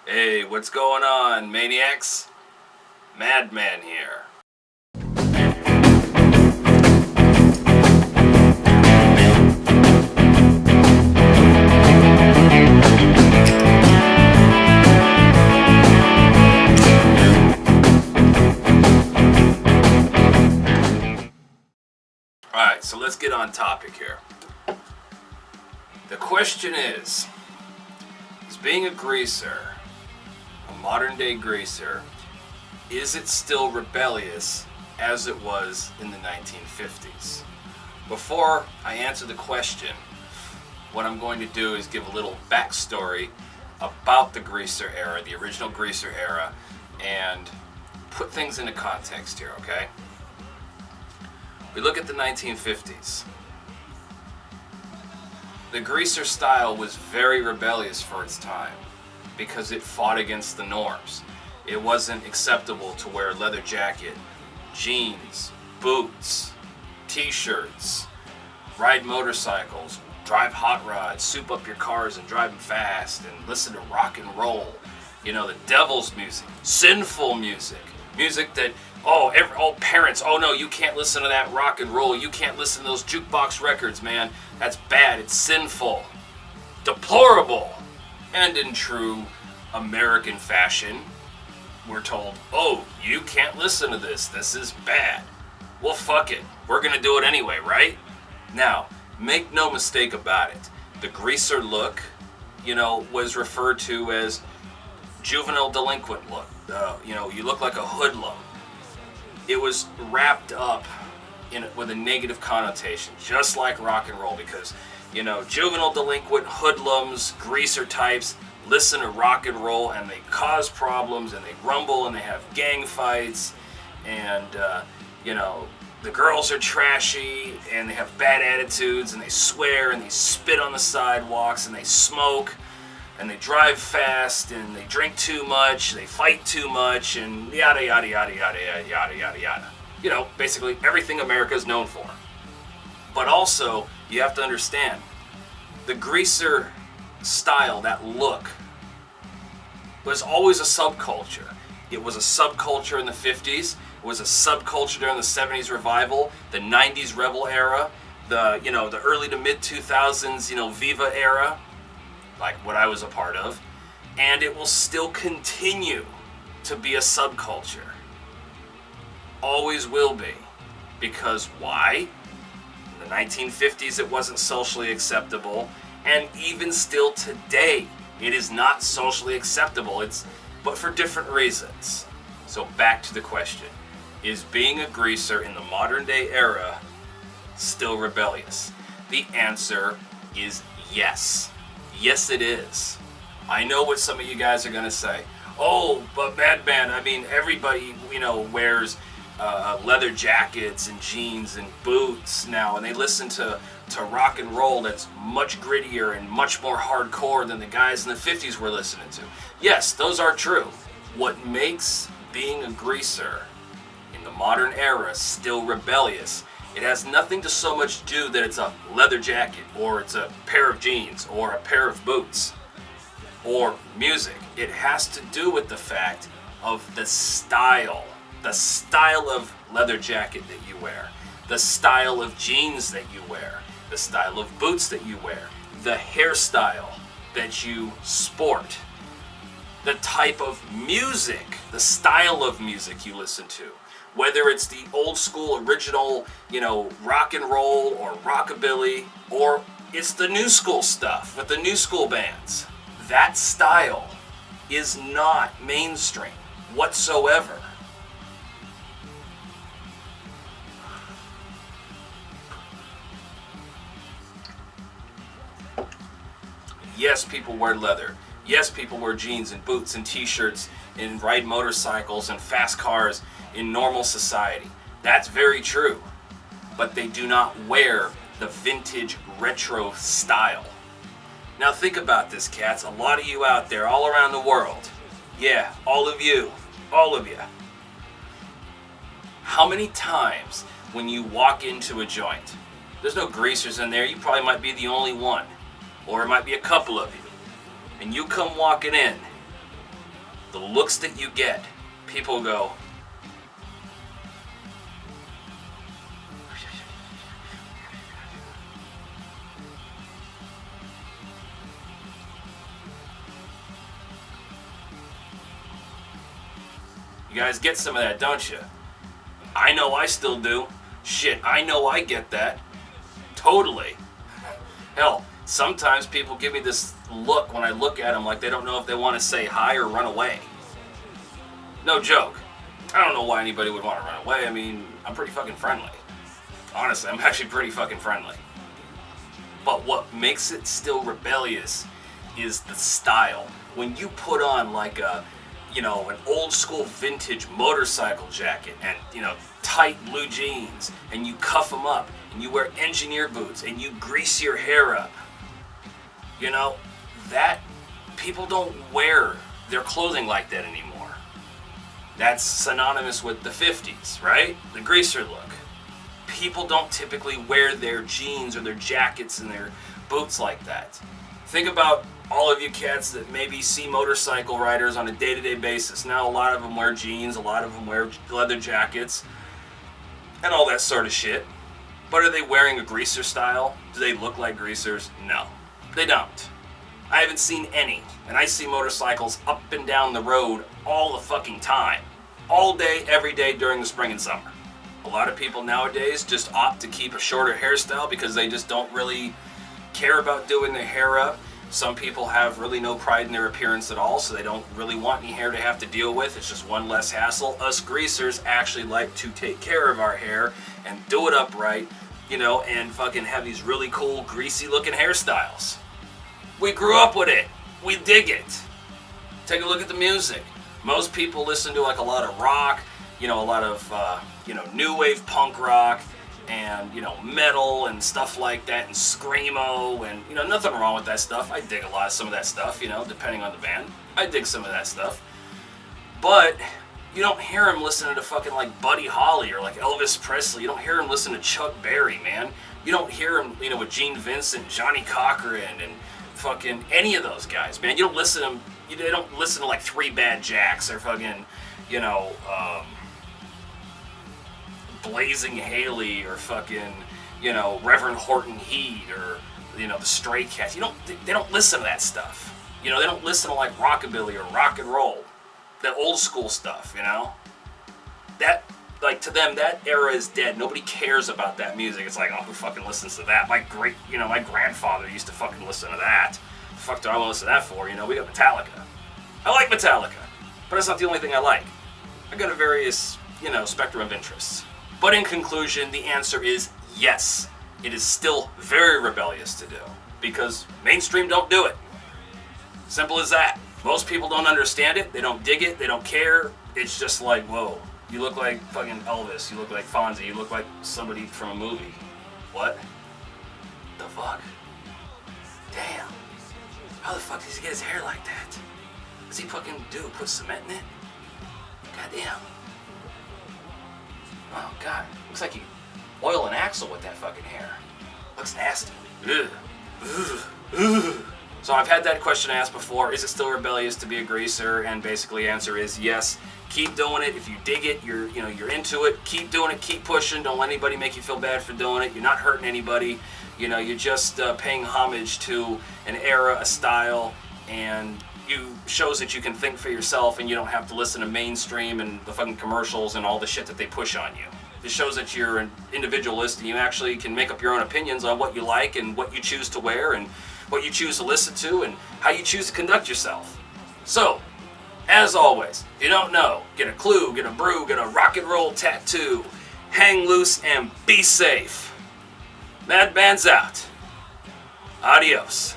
Hey, what's going on, maniacs? Madman here. Alright, so let's get on topic here. The question is being a greaser, a modern day greaser, is it still rebellious as it was in the 1950s? Before I answer the question, what I'm going to do is give a little backstory about the greaser era, the original greaser era, and put things into context here, okay? We look at the 1950s. The greaser style was very rebellious for its time because it fought against the norms. It wasn't acceptable to wear a leather jacket, jeans, boots, t-shirts, ride motorcycles, drive hot rods, soup up your cars and drive them fast, and listen to rock and roll. You know, the devil's music, sinful music, music that, all parents, oh no, you can't listen to that rock and roll, you can't listen to those jukebox records, man, that's bad, it's sinful, deplorable. And in true American fashion, we're told, oh, you can't listen to this is bad. Well, fuck it, we're gonna do it anyway, right? Now, make no mistake about it, the greaser look, was referred to as juvenile delinquent look. You look like a hoodlum. It was wrapped up with a negative connotation, just like rock and roll, because, juvenile delinquent, hoodlums, greaser types listen to rock and roll and they cause problems and they rumble and they have gang fights and, the girls are trashy and they have bad attitudes and they swear and they spit on the sidewalks and they smoke and they drive fast and they drink too much, they fight too much, and yada yada yada yada yada yada yada. Basically everything America is known for. But also, you have to understand, the greaser style, that look, was always a subculture. It was a subculture in the 50s, it was a subculture during the 70s revival, the 90s rebel era, the early to mid 2000s, Viva era, like what I was a part of, and it will still continue to be a subculture. Always will be. Because why? In the 1950s it wasn't socially acceptable, and even still today it is not socially acceptable, but for different reasons. So back to the question, is being a greaser in the modern day era still rebellious? The answer is yes. Yes, it is. I know what some of you guys are going to say. Oh, but Madman, everybody, wears leather jackets and jeans and boots now, and they listen to rock and roll that's much grittier and much more hardcore than the guys in the 50s were listening to. Yes, those are true. What makes being a greaser in the modern era still rebellious, it has nothing to so much do that it's a leather jacket, or it's a pair of jeans, or a pair of boots, or music. It has to do with the fact of the style of leather jacket that you wear, the style of jeans that you wear, the style of boots that you wear, the hairstyle that you sport, the type of music, the style of music you listen to. Whether it's the old school original, rock and roll or rockabilly, or it's the new school stuff with the new school bands. That style is not mainstream whatsoever. Yes, people wear leather. Yes, people wear jeans and boots and t-shirts and ride motorcycles and fast cars in normal society. That's very true. But they do not wear the vintage retro style. Now think about this, cats. A lot of you out there all around the world. Yeah, all of you. How many times when you walk into a joint, there's no greasers in there, you probably might be the only one, or it might be a couple of you, and you come walking in the looks that you get, people go, you guys get some of that, don't you? I know I still do. Shit, I know I get that. Totally. Hell, sometimes people give me this look when I look at them like they don't know if they want to say hi or run away. No joke. I don't know why anybody would want to run away. I mean, I'm pretty fucking friendly. Honestly, I'm actually pretty fucking friendly. But what makes it still rebellious is the style. When you put on like a, you know, an old school vintage motorcycle jacket and, you know, tight blue jeans, and you cuff them up, and you wear engineer boots, and you grease your hair up, you know, that people don't wear their clothing like that anymore. That's synonymous with the 50s, right? The greaser look. People don't typically wear their jeans or their jackets and their boots like that. Think about all of you cats that maybe see motorcycle riders on a day-to-day basis. Now a lot of them wear jeans, a lot of them wear leather jackets, and all that sort of shit. But are they wearing a greaser style? Do they look like greasers? No, they don't. I haven't seen any, and I see motorcycles up and down the road all the fucking time. All day, every day during the spring and summer. A lot of people nowadays just opt to keep a shorter hairstyle because they just don't really care about doing their hair up. Some people have really no pride in their appearance at all, so they don't really want any hair to have to deal with. It's just one less hassle. Us greasers actually like to take care of our hair and do it upright, you know, and fucking have these really cool, greasy looking hairstyles. We grew up with it. We dig it. Take a look at the music. Most people listen to like a lot of rock, you know, a lot of, new wave punk rock, and, you know, metal and stuff like that, and screamo, and, you know, nothing wrong with that stuff. I dig a lot of some of that stuff, you know, depending on the band. I dig some of that stuff. But you don't hear him listening to fucking like Buddy Holly or like Elvis Presley. You don't hear him listen to Chuck Berry, man. You don't hear him, you know, with Gene Vincent, Johnny Cochran, and fucking any of those guys, man. You don't listen to them. You don't listen to like Three Bad Jacks or fucking, you know, Blazing Haley or fucking, you know, Reverend Horton Heat or, you know, the Stray Cats. They don't listen to that stuff. You know, they don't listen to like rockabilly or rock and roll, that old school stuff. You know, that, like, to them, that era is dead. Nobody cares about that music. It's like, oh, who fucking listens to that? My grandfather used to fucking listen to that. The fuck do I want to listen to that for? You know, we got Metallica. I like Metallica, but that's not the only thing I like. I got a various, you know, spectrum of interests. But in conclusion, the answer is yes. It is still very rebellious to do, because mainstream don't do it. Simple as that. Most people don't understand it. They don't dig it. They don't care. It's just like, whoa, you look like fucking Elvis. You look like Fonzie. You look like somebody from a movie. What? The fuck? Damn. How the fuck does he get his hair like that? Does he fucking put cement in it? Goddamn. Oh, God. Looks like he oiled an axle with that fucking hair. Looks nasty. Ugh. Ugh. Ugh. So I've had that question asked before. Is it still rebellious to be a greaser? And basically the answer is yes. Keep doing it. If you dig it, you're into it. Keep doing it. Keep pushing. Don't let anybody make you feel bad for doing it. You're not hurting anybody. You know, you're just paying homage to an era, a style, and you shows that you can think for yourself and you don't have to listen to mainstream and the fucking commercials and all the shit that they push on you. It shows that you're an individualist and you actually can make up your own opinions on what you like and what you choose to wear and what you choose to listen to and how you choose to conduct yourself. So, as always, if you don't know, get a clue, get a brew, get a rock and roll tattoo, hang loose and be safe. Mad Man's out. Adios.